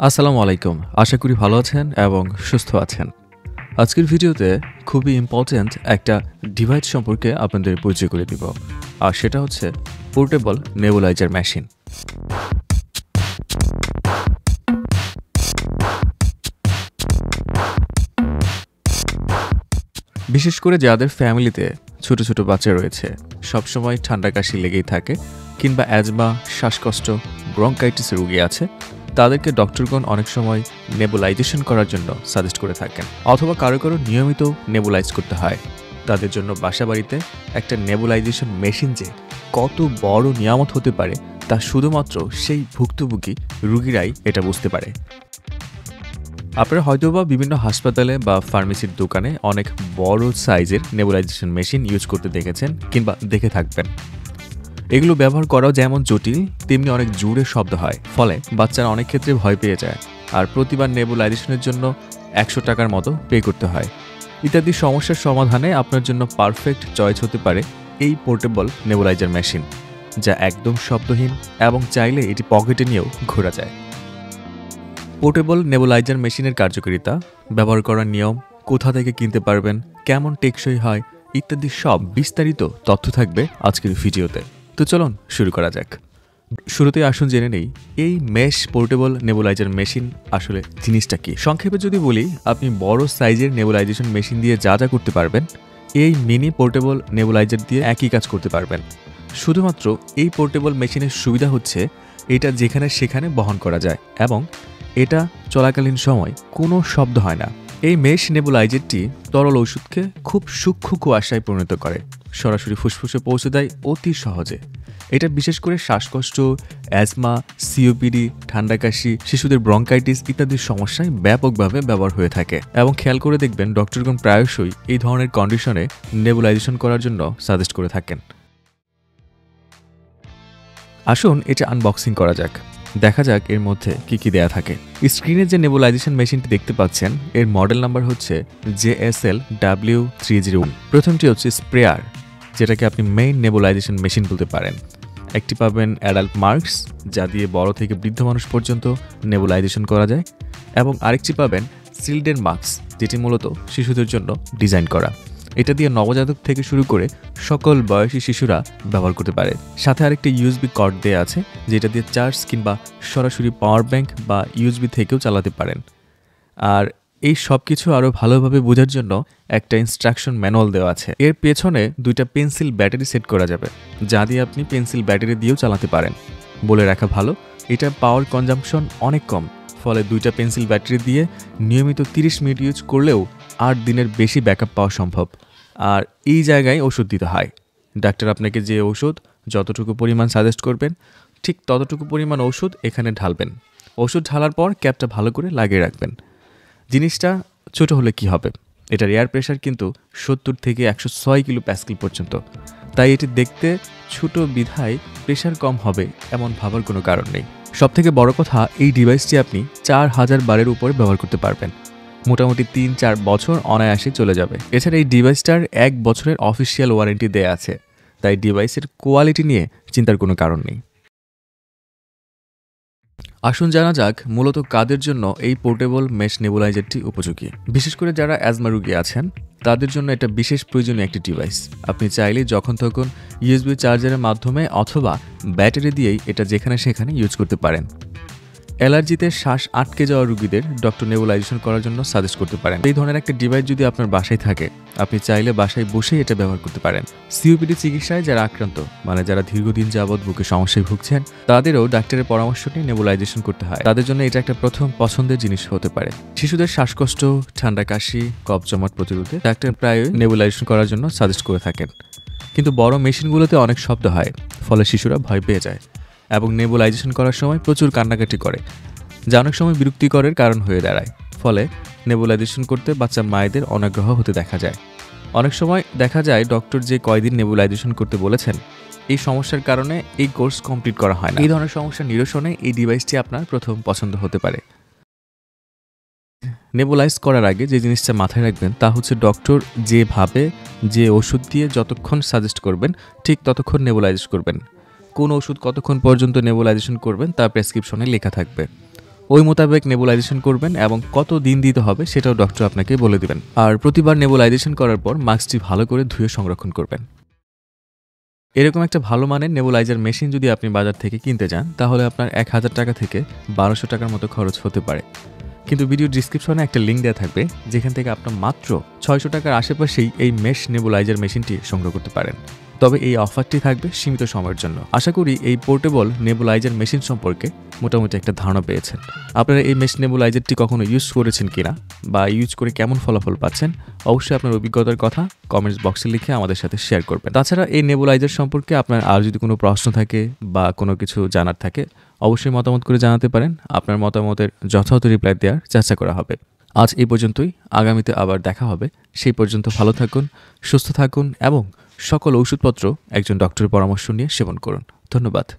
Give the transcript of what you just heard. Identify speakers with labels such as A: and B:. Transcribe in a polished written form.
A: আসসালামু আলাইকুম। আশা করি ভালো আছেন এবং সুস্থ আছেন। আজকের ভিডিওতে খুবই ইম্পর্ট্যান্ট একটা ডিভাইস সম্পর্কে আপনাদের পরিচয় করে দিব। আর সেটা হচ্ছে পোর্টেবল নেবুলাইজার মেশিন। বিশেষ করে যাদের ফ্যামিলিতে ছোট ছোট বাচ্চা রয়েছে, সবসময় ঠান্ডা কাশি লেগেই থাকে, কিংবা অ্যাজমা, শ্বাসকষ্ট, ব্রঙ্কাইটিস রোগী আছে, তাদেরকে ডক্টরগণ অনেক সময় নেবুলাইজেশন করার জন্য সাজেস্ট করে থাকেন, অথবা কারো কারো নিয়মিত নেবুলাইজ করতে হয়। তাদের জন্য বাসাবাড়িতে একটা নেবুলাইজেশন মেশিন যে কত বড় নিয়ামত হতে পারে তা শুধুমাত্র সেই ভুক্তভোগী রোগীরাই এটা বুঝতে পারে। আপনারা হয়তোবা বিভিন্ন হাসপাতালে বা ফার্মেসির দোকানে অনেক বড় সাইজের নেবুলাইজেশন মেশিন ইউজ করতে দেখেছেন কিংবা দেখে থাকবেন। এগুলো ব্যবহার করাও যেমন জটিল, তেমনি অনেক জোরে শব্দ হয়, ফলে বাচ্চারা অনেক ক্ষেত্রে ভয় পেয়ে যায়, আর প্রতিবার নেবুলাইজেশনের জন্য 100 টাকার মতো পে করতে হয়। ইত্যাদি সমস্যার সমাধানে আপনার জন্য পারফেক্ট চয়েস হতে পারে এই পোর্টেবল নেবুলাইজার মেশিন, যা একদম শব্দহীন এবং চাইলে এটি পকেটে নিয়েও ঘোরা যায়। পোর্টেবল নেবুলাইজার মেশিনের কার্যকারিতা, ব্যবহার করার নিয়ম, কোথা থেকে কিনতে পারবেন, কেমন টেকসই হয় ইত্যাদি সব বিস্তারিত তথ্য থাকবে আজকের ভিডিওতে। তো চলুন শুরু করা যাক। শুরুতেই আসুন জেনে নেই এই মেশ পোর্টেবল নেবুলাইজার মেশিন আসলে জিনিসটা কি। সংক্ষেপে যদি বলি, আপনি বড় সাইজের নেবুলাইজেশন মেশিন দিয়ে যা যা করতে পারবেন, এই মিনি পোর্টেবল নেবুলাইজার দিয়ে একই কাজ করতে পারবেন। শুধুমাত্র এই পোর্টেবল মেশিনের সুবিধা হচ্ছে এটা যেখানে সেখানে বহন করা যায় এবং এটা চলাকালীন সময় কোনো শব্দ হয় না। এই মেশ নেবুলাইজারটি তরল ওষুধকে খুব সূক্ষ্ম কুয়াশায় পরিণত করে, সরাসরি ফুসফুসে পৌঁছে দেয় অতি সহজে। এটা বিশেষ করে শ্বাসকষ্ট, অ্যাজমা, সিওপিডি, ঠান্ডা কাশি, শিশুদের ব্রঙ্কাইটিস ইত্যাদি সমস্যায় ব্যাপকভাবে ব্যবহার হয়ে থাকে। এবং খেয়াল করে দেখবেন ডক্টরগণ প্রায়শই এই ধরনের কন্ডিশনে নেবুলাইজেশন করার জন্য সাজেস্ট করে থাকেন। আসুন এটা আনবক্সিং করা যাক, দেখা যাক এর মধ্যে কি কি দেয়া থাকে। স্ক্রিনে যে নেবুলাইজেশন মেশিনটি দেখতে পাচ্ছেন, এর মডেল নাম্বার হচ্ছে JSL W301। প্রথমটি হচ্ছে স্প্রেয়ার, যেটাকে আপনি মেইন নেবুলাইজেশন মেশিন বলতে পারেন। একটি পাবেন অ্যাডাল্ট মার্কস, যা দিয়ে বড় থেকে বৃদ্ধ মানুষ পর্যন্ত নেবুলাইজেশন করা যায়, এবং আরেকটি পাবেন চিলড্রেন মার্কস, যেটি মূলত শিশুদের জন্য ডিজাইন করা। এটা দিয়ে নবজাতক থেকে শুরু করে সকল বয়সী শিশুরা ব্যবহার করতে পারে। সাথে আরেকটি ইউএসবি কর্ড দেয়া আছে, যেটা দিয়ে চার্জ কিংবা সরাসরি পাওয়ার ব্যাংক বা ইউএসবি থেকেও চালাতে পারেন। আর এই সব কিছু আরও ভালোভাবে বোঝার জন্য একটা ইনস্ট্রাকশন ম্যানুয়াল দেওয়া আছে। এর পেছনে দুইটা পেন্সিল ব্যাটারি সেট করা যাবে, যা দিয়ে আপনি পেন্সিল ব্যাটারি দিয়েও চালাতে পারেন। বলে রাখা ভালো, এটা পাওয়ার কনজাম্পশন অনেক কম, ফলে দুইটা পেন্সিল ব্যাটারি দিয়ে নিয়মিত 30 মিনিট ইউজ করলেও 8 দিনের বেশি ব্যাকআপ পাওয়া সম্ভব। আর এই জায়গায় ওষুধ দিতে হয়। ডাক্তার আপনাকে যে ওষুধ যতটুকু পরিমাণ সাজেস্ট করবেন, ঠিক ততটুকু পরিমাণ ওষুধ এখানে ঢালবেন। ওষুধ ঢালার পর ক্যাপটা ভালো করে লাগিয়ে রাখবেন। জিনিসটা ছোট হলে কি হবে, এটার এয়ার প্রেশার কিন্তু 70 থেকে 106 কিলো প্যাসকেল পর্যন্ত। তাই এটি দেখতে ছোট বিধায় প্রেশার কম হবে এমন ভাবার কোনো কারণ নেই। সবথেকে বড় কথা, এই ডিভাইসটি আপনি 4000 বারের উপরে ব্যবহার করতে পারবেন। মোটামুটি 3-4 বছর অনায়াসে চলে যাবে। এছাড়া এই ডিভাইসটার 1 বছরের অফিসিয়াল ওয়ারেন্টি দেয়া আছে, তাই ডিভাইসের কোয়ালিটি নিয়ে চিন্তার কোনো কারণ নেই। আসুন জানা যাক মূলত কাদের জন্য এই পোর্টেবল মেশ নেবুলাইজারটি উপযোগী। বিশেষ করে যারা অ্যাজমা রোগী আছেন, তাদের জন্য এটা বিশেষ প্রয়োজনীয় একটি ডিভাইস। আপনি চাইলে যখন তখন ইউএসবি চার্জারের মাধ্যমে অথবা ব্যাটারি দিয়েই এটা যেখানে সেখানে ইউজ করতে পারেন। অ্যালার্জিতে শ্বাস আটকে যাওয়া রোগীদের ডক্টর নেবুলাইজেশন করার জন্য সাজেস্ট করতে পারেন। এই ধরনের একটা ডিভাইস যদি আপনার বাসায় থাকে, আপনি চাইলে বাসায় বসেই এটা ব্যবহার করতে পারেন। সিওপিডি চিকিৎসায় যারা আক্রান্ত, মানে যারা দীর্ঘদিন যাবৎ বুকে সমস্যায় ভুগছেন, তাদেরও ডাক্তারের পরামর্শ নিয়ে নেবুলাইজেশন করতে হয়। তাদের জন্য এটা একটা প্রথম পছন্দের জিনিস হতে পারে। শিশুদের শ্বাসকষ্ট, ঠান্ডা কাশি, কফ জমাট প্রতিরোধে ডাক্তার প্রায়ই নেবুলাইজেশন করার জন্য সাজেস্ট করে থাকেন। কিন্তু বড় মেশিনগুলোতে অনেক শব্দ হয়, ফলে শিশুরা ভয় পেয়ে যায় এবং নেবুলাইজেশন করার সময় প্রচুর কান্নাকাটি করে, যা অনেক সময় বিরক্তিকরের কারণ হয়ে দাঁড়ায়। ফলে নেবুলাইজেশন করতে বাচ্চা মায়েদের অনাগ্রহ হতে দেখা যায়। অনেক সময় দেখা যায় ডক্টর যে কয়দিন নেবুলাইজেশন করতে বলেছেন, এই সমস্যার কারণে এই কোর্স কমপ্লিট করা হয় না। এই ধরনের সমস্যা নিরসনে এই ডিভাইসটি আপনার প্রথম পছন্দ হতে পারে। নেবুলাইজ করার আগে যে জিনিসটা মাথায় রাখবেন তা হচ্ছে ডক্টর যেভাবে যে ওষুধ দিয়ে যতক্ষণ সাজেস্ট করবেন ঠিক ততক্ষণ নেবুলাইজ করবেন। কোন ওষুধ কতক্ষণ পর্যন্ত নেবুলাইজেশন করবেন তা প্রেসক্রিপশনে লেখা থাকবে। ওই মোতাবেক নেবুলাইজেশন করবেন এবং কত দিন দিতে হবে সেটাও ডক্টর আপনাকে বলে দিবেন। আর প্রতিবার নেবুলাইজেশন করার পর মাস্কটি ভালো করে ধুয়ে সংরক্ষণ করবেন। এরকম একটা ভালো মানের নেবুলাইজার মেশিন যদি আপনি বাজার থেকে কিনতে যান, তাহলে আপনার ১,০০০ টাকা থেকে ১,২০০ টাকার মতো খরচ হতে পারে। কিন্তু ভিডিও ডিসক্রিপশনে একটা লিঙ্ক দেওয়া থাকবে, যেখান থেকে আপনার মাত্র ৬০০ টাকার আশেপাশেই এই মেশ নেবুলাইজার মেশিনটি সংগ্রহ করতে পারেন। তবে এই অফারটি থাকবে সীমিত সময়ের জন্য। আশা করি এই পোর্টেবল নেবুলাইজার মেশিন সম্পর্কে মোটামুটি একটা ধারণা পেয়েছেন। আপনারা এই মেশ নেবুলাইজারটি কখনো ইউজ করেছেন কিনা বা ইউজ করে কেমন ফলাফল পাচ্ছেন, অবশ্যই আপনার অভিজ্ঞতার কথা কমেন্টস বক্সে লিখে আমাদের সাথে শেয়ার করবেন। তাছাড়া এই নেবুলাইজার সম্পর্কে আপনার আর যদি কোনো প্রশ্ন থাকে বা কোনো কিছু জানার থাকে, অবশ্যই মতামত করে জানাতে পারেন। আপনার মতামতের যথাযথ রিপ্লাই দেওয়ার চেষ্টা করা হবে। আজ এই পর্যন্তই, আগামীতে আবার দেখা হবে। সেই পর্যন্ত ভালো থাকুন, সুস্থ থাকুন এবং সকল ঔষধপত্র একজন ডক্টরের পরামর্শ নিয়ে সেবন করুন। ধন্যবাদ।